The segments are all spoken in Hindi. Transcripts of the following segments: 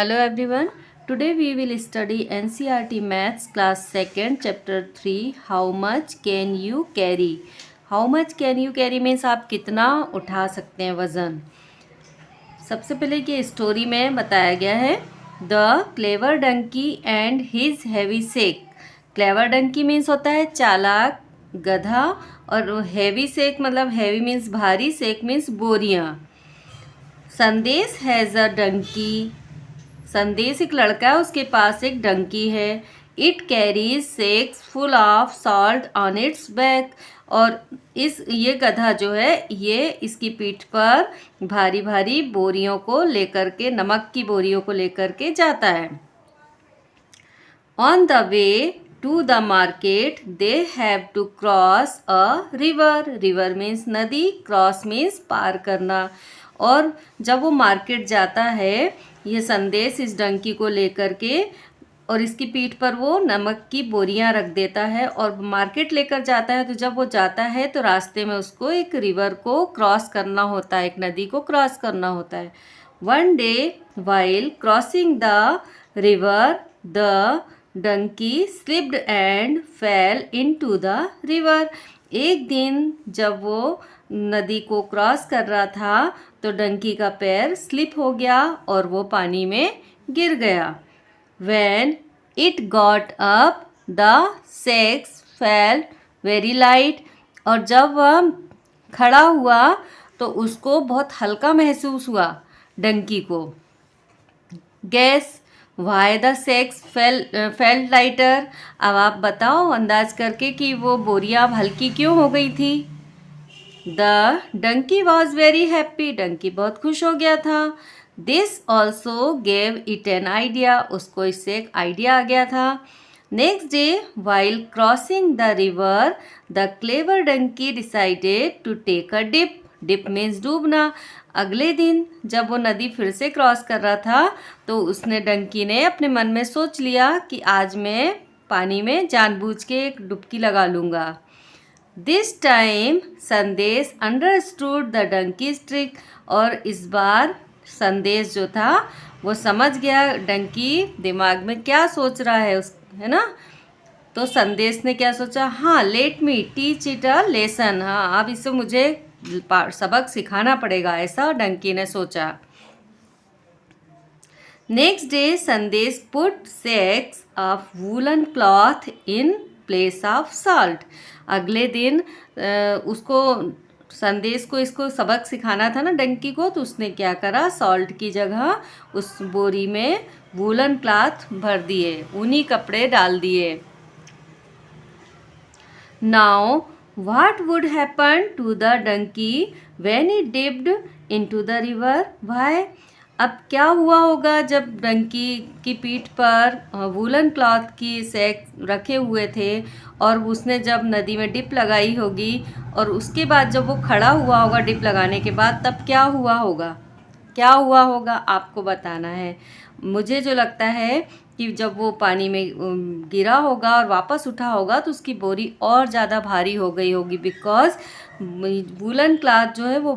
Hello everyone. Today we will study NCERT Maths class 2nd chapter 3 How much can you carry? How much can you carry means आप कितना उठा सकते हैं वज़न। सबसे पहले कि स्टोरी में बताया गया है the clever donkey and his heavy sack. Clever donkey means होता है चालाक गधा, और हैवी सेक मतलब हैवी मीन्स भारी, सेक मीन्स बोरियाँ। संदेश हैज़ अ डंकी। संदेश एक लड़का है, उसके पास एक डंकी है। It carries sex full of salt on it's back. और ये गधा जो है ये इसकी पीठ पर भारी भारी बोरियों को लेकर के, नमक की बोरियों को लेकर के जाता है। On the way to the market they have to cross a river. River means नदी, क्रॉस मीन्स पार करना। और जब वो मार्केट जाता है ये संदेश इस डंकी को लेकर के, और इसकी पीठ पर वो नमक की बोरियां रख देता है और मार्केट लेकर जाता है। तो जब वो जाता है तो रास्ते में उसको एक रिवर को क्रॉस करना होता है, एक नदी को क्रॉस करना होता है। One day while crossing the river the donkey slipped and fell into the river. एक दिन जब वो नदी को क्रॉस कर रहा था तो डंकी का पैर स्लिप हो गया और वो पानी में गिर गया। When it got up, the sacks felt very light। और जब वह खड़ा हुआ तो उसको बहुत हल्का महसूस हुआ डंकी को। Guess why the sacks felt lighter। अब आप बताओ अंदाज करके कि वो बोरियां अब हल्की क्यों हो गई थी। The donkey was very happy. Donkey बहुत खुश हो गया था। This also gave it an idea. उसको इससे एक आइडिया आ गया था। Next day while crossing the river the clever donkey decided to take a dip. Dip means डूबना। अगले दिन जब वो नदी फिर से क्रॉस कर रहा था तो उसने डंकी ने अपने मन में सोच लिया कि आज मैं पानी में जानबूझ के एक डुबकी लगा लूँगा। दिस टाइम संदेश अंडरस्टूड द डंकीज ट्रिक। और इस बार संदेश जो था वो समझ गया डंकी दिमाग में क्या सोच रहा है है ना। तो संदेश ने क्या सोचा, हाँ let me teach it a lesson. हाँ अब इससे मुझे सबक सिखाना पड़ेगा, ऐसा डंकी ने सोचा। Next day Sandesh put sacks of woollen cloth in place of salt. अगले दिन उसको संदेश को इसको सबक सिखाना था ना डंकी को, तो उसने क्या करा, सॉल्ट की जगह उस बोरी में वूलन क्लॉथ भर दिए, ऊनी कपड़े डाल दिए। Now what would happen to the donkey when it dipped into the river. Why. अब क्या हुआ होगा जब डंकी की पीठ पर वूलन क्लॉथ की सैक रखे हुए थे और उसने जब नदी में डिप लगाई होगी और उसके बाद जब वो खड़ा हुआ होगा डिप लगाने के बाद, तब क्या हुआ होगा, क्या हुआ होगा आपको बताना है। मुझे जो लगता है कि जब वो पानी में गिरा होगा और वापस उठा होगा तो उसकी बोरी और ज़्यादा भारी हो गई होगी, बिकॉज वूलन क्लॉथ जो है वो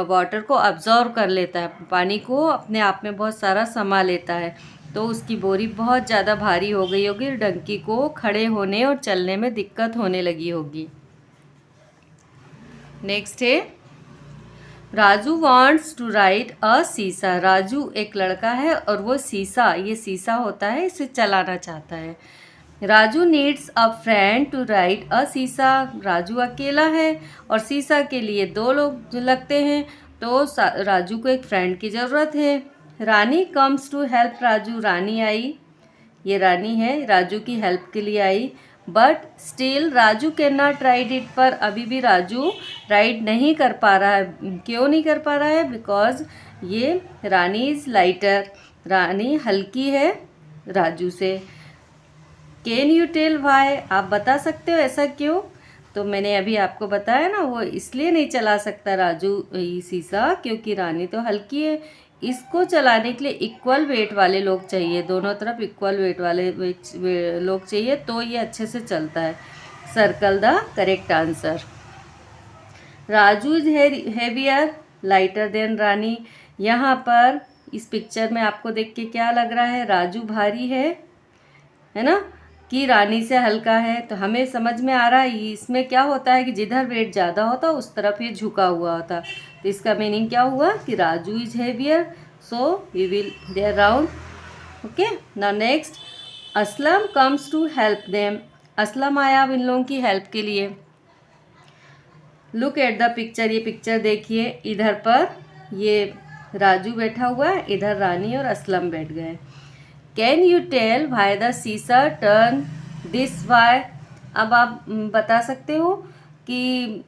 वाटर को अब्जॉर्व कर लेता है, पानी को अपने आप में बहुत सारा समा लेता है। तो उसकी बोरी बहुत ज़्यादा भारी हो गई होगी, डंकी को खड़े होने और चलने में दिक्कत होने लगी होगी। नेक्स्ट है Raju wants to ride a seesaw. Raju एक लड़का है और वो सीसा, ये सीसा होता है, इसे चलाना चाहता है। Raju needs a friend to ride a seesaw. Raju अकेला है और सीसा के लिए दो लोग लगते हैं, तो राजू को एक फ्रेंड की ज़रूरत है। Rani comes to help Raju. Rani आई, ये रानी है, राजू की हेल्प के लिए आई। But still Raju can not ride it. पर अभी भी राजू राइड नहीं कर पा रहा है। क्यों नहीं कर पा रहा है, बिकॉज ये रानी इज़ लाइटर। रानी हल्की है राजू से। Can you tell why. आप बता सकते हो ऐसा क्यों। तो मैंने अभी आपको बताया ना, वो इसलिए नहीं चला सकता राजू सीसा क्योंकि रानी तो हल्की है। इसको चलाने के लिए इक्वल वेट वाले लोग चाहिए, दोनों तरफ इक्वल वेट वाले लोग चाहिए, तो ये अच्छे से चलता है। Circle the correct answer. Raju is heavier lighter than Rani. यहाँ पर इस पिक्चर में आपको देख के क्या लग रहा है? राजू भारी है ना, कि रानी से हल्का है। तो हमें समझ में आ रहा है इसमें क्या होता है कि जिधर वेट ज़्यादा होता उस तरफ ये झुका हुआ होता। तो इसका मीनिंग क्या हुआ कि Raju is heavier, so we will there round. Okay, now next, Aslam comes to help them. Aslam आया अब इन लोगों की हेल्प के लिए। लुक एट द पिक्चर, ये पिक्चर देखिए, इधर पर ये राजू बैठा हुआ है, इधर रानी और असलम बैठ गए। Can you tell why the seesaw turn this way? अब आप बता सकते हो कि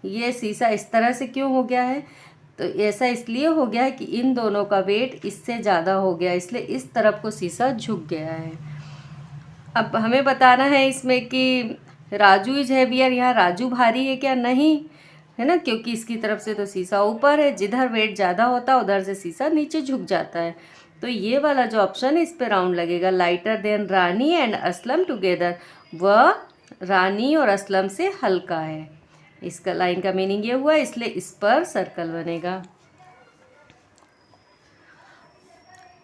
ये सीसा इस तरह से क्यों हो गया है? तो ऐसा इसलिए हो गया है कि इन दोनों का वेट इससे ज़्यादा हो गया, इसलिए इस तरफ को सीसा झुक गया है। अब हमें बताना है इसमें कि राजू इज हैवियर, यहाँ राजू भारी है क्या? नहीं, है ना, क्योंकि इसकी तरफ से तो सीसा ऊपर है, जिधर वेट ज़्यादा होता है उधर से सीसा नीचे झुक जाता है। तो ये वाला जो ऑप्शन है इस पे राउंड लगेगा। Lighter than Rani and Aslam together, वह रानी और असलम से हल्का है। इसका लाइन का मीनिंग ये हुआ, इसलिए इस पर सर्कल बनेगा।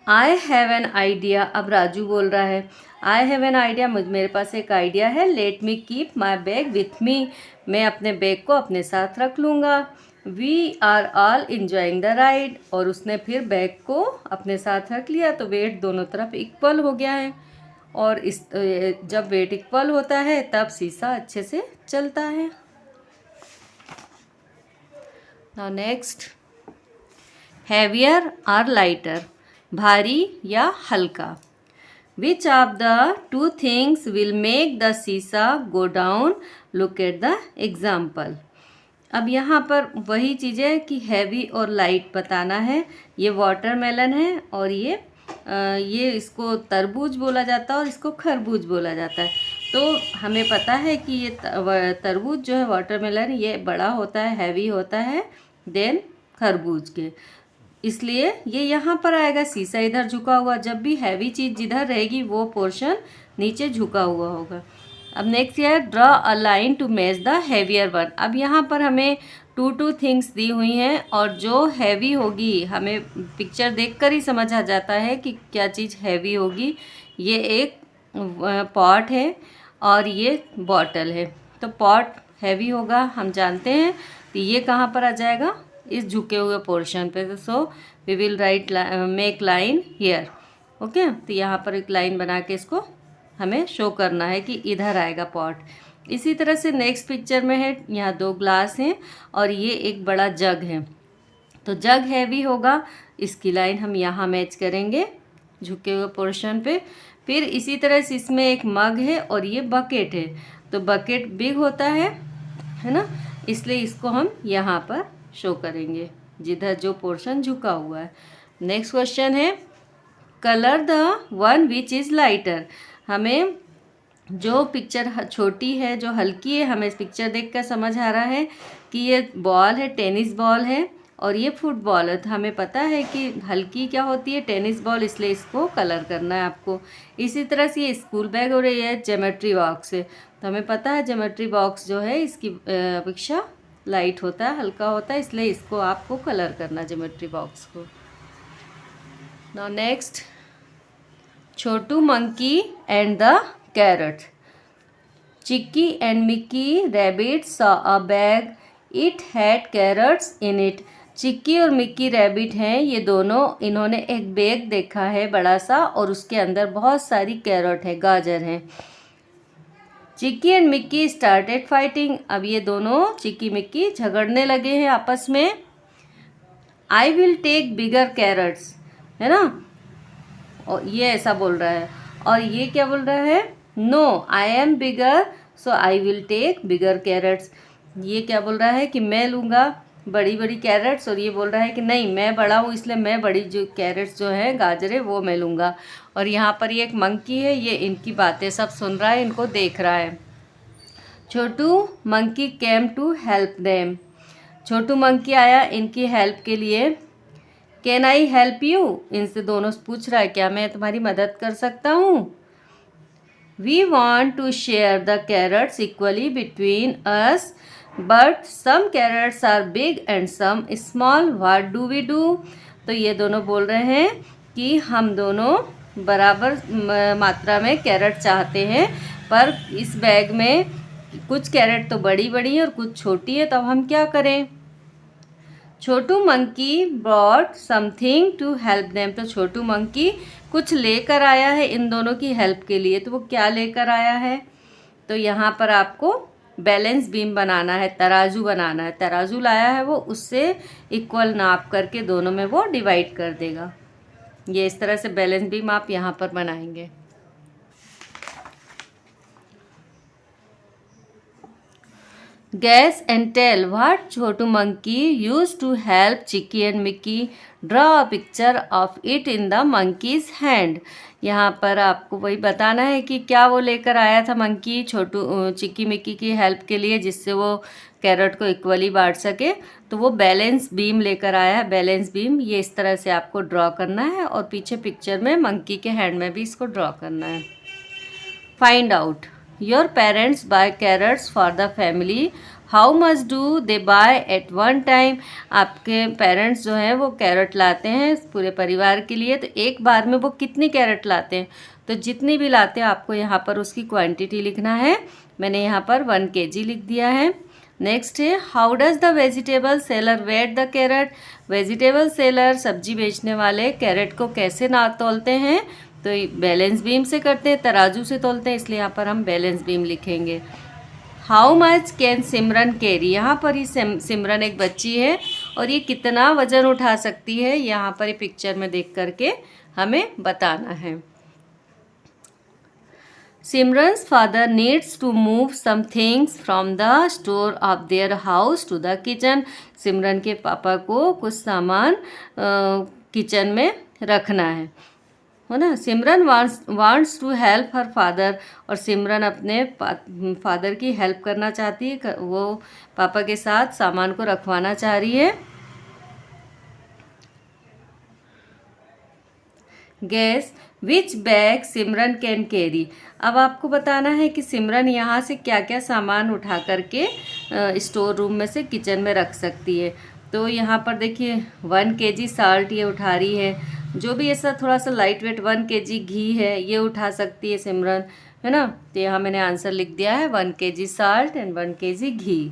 आई हैव एन आइडिया, अब राजू बोल रहा है आई हैव एन आइडिया, मेरे पास एक आइडिया है। Let me keep my bag with me, मैं अपने बैग को अपने साथ रख लूँगा। We are all enjoying the ride, और उसने फिर बैग को अपने साथ रख लिया, तो वेट दोनों तरफ इक्वल हो गया है। और इस जब वेट इक्वल होता है तब सीसा अच्छे से चलता है। नाउ नेक्स्ट, हैवियर और लाइटर, भारी या हल्का। Which of the two things will make the seesaw go down? Look at the example. अब यहाँ पर वही चीज़ें कि हैवी और लाइट बताना है। ये वाटरमेलन है और ये इसको तरबूज बोला जाता है और इसको खरबूज बोला जाता है। तो हमें पता है कि ये तरबूज जो है वाटरमेलन, ये बड़ा होता है, हैवी होता है देन खरबूज के, इसलिए ये यहाँ पर आएगा। सीसा इधर झुका हुआ, जब भी हैवी चीज़ जिधर रहेगी वो पोर्शन नीचे झुका हुआ होगा। अब नेक्स्ट है draw a line to match the heavier one. अब यहाँ पर हमें टू थिंग्स दी हुई हैं और जो हैवी होगी हमें पिक्चर देखकर ही समझ आ जाता है कि क्या चीज़ हैवी होगी। ये एक पॉट है और ये बॉटल है, तो पॉट हैवी होगा हम जानते हैं। तो ये कहाँ पर आ जाएगा? इस झुके हुए पोर्शन पे। So we will write make line here. Okay, तो यहाँ पर एक लाइन बना के इसको हमें शो करना है कि इधर आएगा पॉट। इसी तरह से नेक्स्ट पिक्चर में है, यहाँ 2 ग्लास हैं और ये एक बड़ा जग है, तो जग हैवी होगा, इसकी लाइन हम यहाँ मैच करेंगे झुके हुए पोर्शन पे। फिर इसी तरह से इसमें एक मग है और ये बकेट है, तो बकेट बिग होता है ना, इसलिए इसको हम यहाँ पर शो करेंगे जिधर जो पोर्शन झुका हुआ है। नेक्स्ट क्वेश्चन है colour the one which is lighter. हमें जो पिक्चर छोटी है, जो हल्की है, हमें इस पिक्चर देखकर समझ आ रहा है कि ये बॉल है, टेनिस बॉल है और ये फुटबॉल है। तो हमें पता है कि हल्की क्या होती है? टेनिस बॉल, इसलिए इसको कलर करना है आपको। इसी तरह से ये स्कूल बैग और ये ज्योमेट्री बॉक्स है, तो हमें पता है ज्योमेट्री बॉक्स जो है इसकी अपेक्षा लाइट होता है, हल्का होता है, इसलिए इसको आपको कलर करना ज्योमेट्री बॉक्स को। Now next, Chhotu monkey and the carrot. Chikki and Mikki rabbit saw a bag, it had carrots in it. Chikki और मिक्की रैबिट हैं, ये दोनों, इन्होंने एक बैग देखा है बड़ा सा और उसके अंदर बहुत सारी कैरट है, गाजर हैं। चिक्की एंड मिक्की स्टार्टेड फाइटिंग। अब ये दोनों चिक्की मिक्की झगड़ने लगे हैं आपस में। I will take bigger carrots, है ना, और ये ऐसा बोल रहा है। और ये क्या बोल रहा है? No I am bigger so I will take bigger carrots. ये क्या बोल रहा है कि मैं लूँगा बड़ी बड़ी कैरट्स, और ये बोल रहा है कि नहीं मैं बड़ा हूँ इसलिए मैं बड़ी जो कैरट्स जो है गाजरे वो मैं लूँगा। और यहाँ पर ये एक मंकी है, ये इनकी बातें सब सुन रहा है, इनको देख रहा है। Chhotu monkey came to help them. Chhotu monkey आया इनकी हेल्प के लिए। Can I help you? इनसे दोनों पूछ रहा है क्या मैं तुम्हारी मदद कर सकता हूँ। We want to share the carrots equally between us but some carrots are big and some small, what do we do? तो ये दोनों बोल रहे हैं कि हम दोनों बराबर मात्रा में कैरेट चाहते हैं, पर इस बैग में कुछ कैरेट तो बड़ी बड़ी है और कुछ छोटी है, तो अब हम क्या करें। Chhotu monkey brought something to help them, तो छोटू मंकी कुछ लेकर आया है इन दोनों की हेल्प के लिए। तो वो क्या लेकर आया है, तो यहाँ पर आपको बैलेंस बीम बनाना है, तराजू बनाना है। तराजू लाया है वो, उससे इक्वल नाप करके दोनों में वो डिवाइड कर देगा। ये इस तरह से बैलेंस बीम आप यहाँ पर बनाएंगे। Guess and tell what Chotu Monkey used to help Chicky and Mickey draw a picture of it in the monkey's hand। यहाँ पर आपको वही बताना है कि क्या वो लेकर आया था मंकी छोटू चिक्की मिक्की की हेल्प के लिए, जिससे वो कैरेट को इक्वली बांट सके। तो वो बैलेंस बीम लेकर आया है। बैलेंस बीम ये इस तरह से आपको ड्रॉ करना है और पीछे पिक्चर में मंकी के हैंड में भी इसको ड्रॉ करना है। Find out your parents buy carrots for the family, how much do they buy at one time. आपके पेरेंट्स जो हैं वो कैरेट लाते हैं पूरे परिवार के लिए, तो एक बार में वो कितनी कैरेट लाते हैं। तो जितनी भी लाते हैं आपको यहाँ पर उसकी क्वांटिटी लिखना है। मैंने यहाँ पर 1 kg लिख दिया है। नेक्स्ट है how does the vegetable seller weight the carrot. Vegetable seller सब्जी बेचने वाले कैरेट को कैसे ना तोलते हैं, तो बैलेंस बीम से करते हैं, तराजू से तोलते हैं, इसलिए यहाँ पर हम बैलेंस बीम लिखेंगे। How much can Simran carry, यहाँ पर ही सिमरन एक बच्ची है और ये कितना वज़न उठा सकती है, यहाँ पर ही पिक्चर में देख करके हमें बताना है। Simran's father needs to move some things from the store of their house to the kitchen. Simran के पापा को कुछ सामान किचन में रखना है ना। Simran wants to help her father, और सिमरन अपने फादर की हेल्प करना चाहती है, वो पापा के साथ सामान को रखवाना चाह रही है। Gas which bag Simran can carry. अब आपको बताना है कि सिमरन यहाँ से क्या क्या सामान उठा करके स्टोर रूम में से किचन में रख सकती है। तो यहाँ पर देखिए 1 kg साल्ट ये उठा रही है। जो भी ऐसा थोड़ा सा लाइट वेट 1 kg घी है ये उठा सकती है सिमरन, है ना। तो यहाँ मैंने आंसर लिख दिया है 1 kg salt and 1 kg ghee.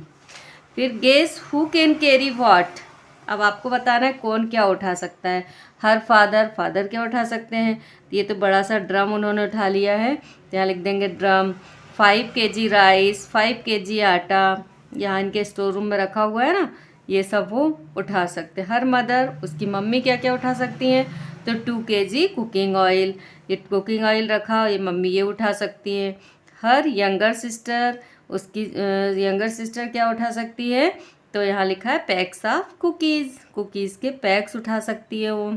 फिर guess who can carry what. अब आपको बताना है कौन क्या उठा सकता है। हर फादर क्या उठा सकते हैं, ये तो बड़ा सा ड्रम उन्होंने उठा लिया है, तो यहाँ लिख देंगे ड्रम। 5 kg राइस, 5 kg आटा यहाँ इनके स्टोर रूम में रखा हुआ है ना, ये सब वो उठा सकते हैं। हर मदर उसकी मम्मी क्या क्या उठा सकती हैं, तो 2 kg कुकिंग ऑयल, ये कुकिंग ऑयल रखा, ये मम्मी ये उठा सकती हैं। हर यंगर सिस्टर, उसकी यंगर सिस्टर क्या उठा सकती है, तो यहाँ लिखा है पैक्स ऑफ कुकीज़, कुकीज़ के पैक्स उठा सकती है वो।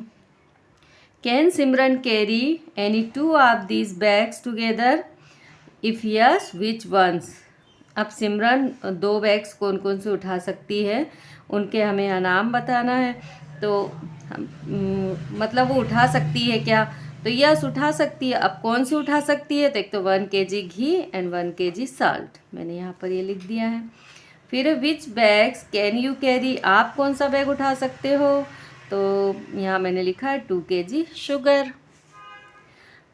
Can Simran carry any 2 of these bags together, if yes which ones. अब सिमरन 2 बैग्स कौन कौन से उठा सकती है, उनके हमें यहाँ नाम बताना है। तो मतलब वो उठा सकती है क्या, तो यस उठा सकती है। अब कौन सी उठा सकती है, तो एक तो 1 kg ghee and 1 kg salt, मैंने यहाँ पर ये लिख दिया है। फिर विच बैग्स कैन यू कैरी, आप कौन सा बैग उठा सकते हो, तो यहाँ मैंने लिखा है 2 kg शुगर।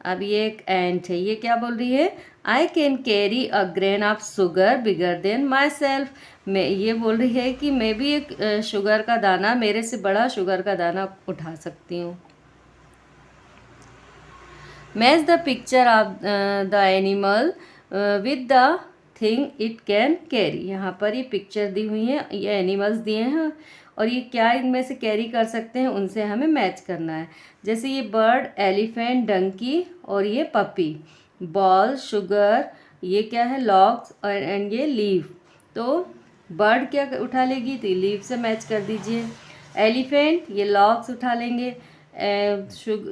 अब ये एक एंट है, ये क्या बोल रही है, I can carry a grain of sugar bigger than my self. मैं ये बोल रही है कि मैं भी एक शुगर का दाना, मेरे से बड़ा शुगर का दाना उठा सकती हूँ। Match the picture of the animal with the thing it can carry. यहाँ पर ये पिक्चर दी हुई है, ये एनिमल्स दिए हैं और ये क्या इनमें से कैरी कर सकते हैं, उनसे हमें मैच करना है। जैसे ये बर्ड, एलिफेंट, डंकी और ये पपी। बॉल, शुगर, ये क्या है लॉग्स और एंड ये लीव। तो बर्ड क्या उठा लेगी, तो लीव से मैच कर दीजिए। एलिफेंट ये लॉग्स उठा लेंगे।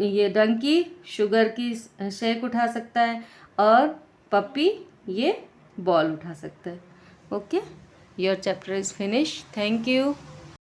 ये डंकी शुगर की शेक उठा सकता है और पपी ये बॉल उठा सकता है। Okay, your chapter is finish. Thank you.